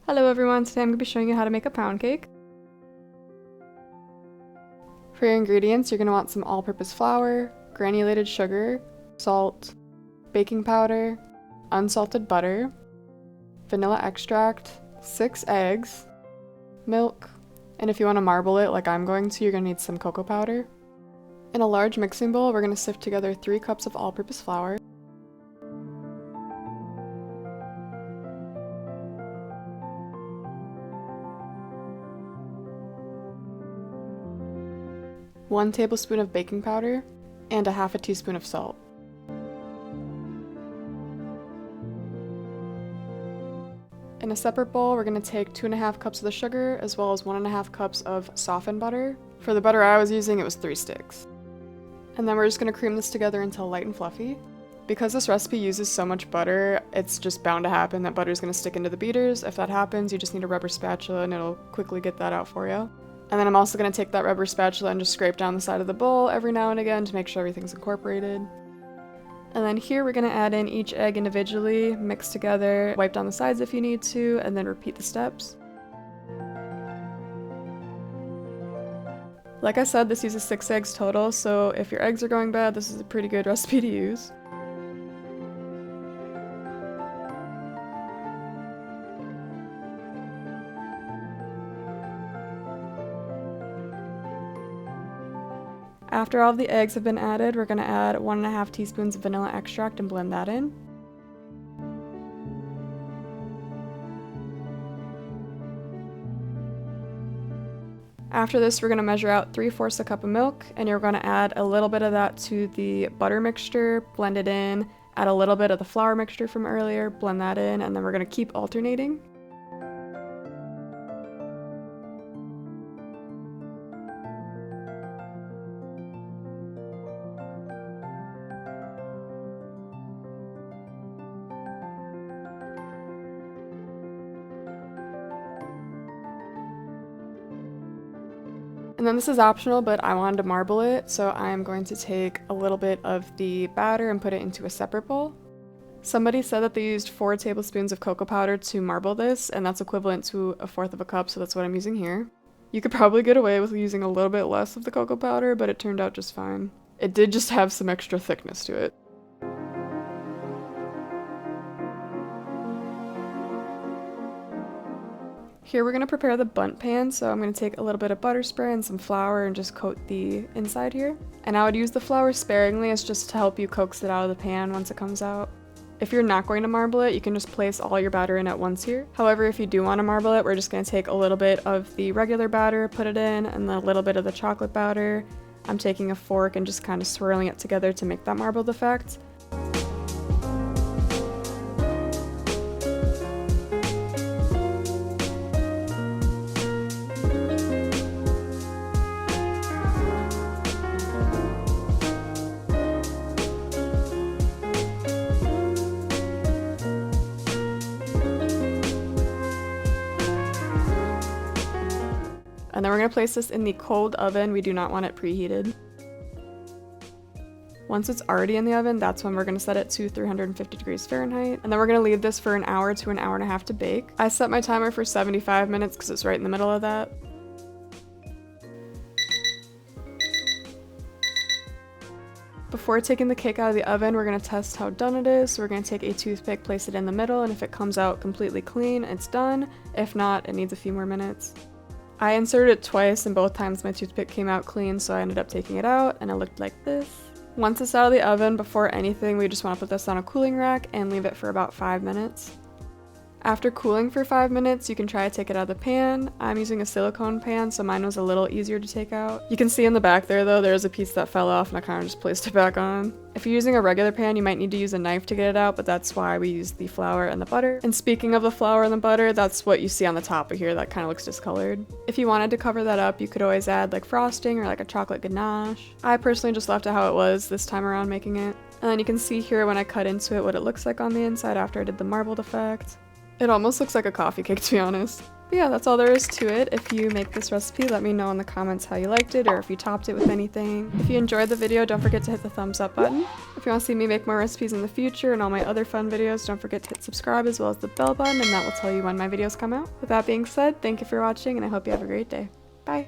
Hello everyone, today I'm going to be showing you how to make a pound cake. For your ingredients, you're going to want some all-purpose flour, granulated sugar, salt, baking powder, unsalted butter, vanilla extract, 6 eggs, milk, and if you want to marble it like I'm going to, you're going to need some cocoa powder. In a large mixing bowl, we're going to sift together 3 cups of all-purpose flour, 1 tablespoon of baking powder, and a half a teaspoon of salt. In a separate bowl, we're going to take 2.5 cups of the sugar, as well as 1.5 cups of softened butter. For the butter I was using, it was 3 sticks. And then we're just going to cream this together until light and fluffy. Because this recipe uses so much butter, it's just bound to happen that butter is going to stick into the beaters. If that happens, you just need a rubber spatula and it'll quickly get that out for you. And then I'm also going to take that rubber spatula and just scrape down the side of the bowl every now and again to make sure everything's incorporated. And then here we're going to add in each egg individually, mix together, wipe down the sides if you need to, and then repeat the steps. Like I said, this uses 6 eggs total, so if your eggs are going bad, this is a pretty good recipe to use. After all of the eggs have been added, we're going to add 1.5 teaspoons of vanilla extract and blend that in. After this, we're going to measure out 3/4 a cup of milk, and you're going to add a little bit of that to the butter mixture, blend it in, add a little bit of the flour mixture from earlier, blend that in, and then we're going to keep alternating. And then this is optional, but I wanted to marble it, so I'm going to take a little bit of the batter and put it into a separate bowl. Somebody said that they used 4 tablespoons of cocoa powder to marble this, and that's equivalent to 1/4 of a cup, so that's what I'm using here. You could probably get away with using a little bit less of the cocoa powder, but it turned out just fine. It did just have some extra thickness to it. Here we're going to prepare the bundt pan, so I'm going to take a little bit of butter spray and some flour and just coat the inside here. And I would use the flour sparingly, as just to help you coax it out of the pan once it comes out. If you're not going to marble it, you can just place all your batter in at once here. However, if you do want to marble it, we're just going to take a little bit of the regular batter, put it in, and then a little bit of the chocolate batter. I'm taking a fork and just kind of swirling it together to make that marbled effect. And then we're going to place this in the cold oven. We do not want it preheated. Once it's already in the oven, that's when we're going to set it to 350 degrees Fahrenheit. And then we're going to leave this for an hour to an hour and a half to bake. I set my timer for 75 minutes because it's right in the middle of that. Before taking the cake out of the oven, we're going to test how done it is. So we're going to take a toothpick, place it in the middle, and if it comes out completely clean, it's done. If not, it needs a few more minutes. I inserted it twice, and both times my toothpick came out clean, so I ended up taking it out, and it looked like this. Once it's out of the oven, before anything, we just want to put this on a cooling rack and leave it for about 5 minutes. After cooling for 5 minutes, you can try to take it out of the pan. I'm using a silicone pan, so mine was a little easier to take out. You can see in the back there though, there's a piece that fell off and I kind of just placed it back on. If you're using a regular pan, you might need to use a knife to get it out, but that's why we use the flour and the butter. And speaking of the flour and the butter, that's what you see on the top of here that kind of looks discolored. If you wanted to cover that up, you could always add like frosting or like a chocolate ganache. I personally just left it how it was this time around making it. And then you can see here when I cut into it what it looks like on the inside after I did the marbled effect. It almost looks like a coffee cake, to be honest. But yeah, that's all there is to it. If you make this recipe, let me know in the comments how you liked it or if you topped it with anything. If you enjoyed the video, don't forget to hit the thumbs up button. If you want to see me make more recipes in the future and all my other fun videos, don't forget to hit subscribe as well as the bell button, and that will tell you when my videos come out. With that being said, thank you for watching and I hope you have a great day. Bye!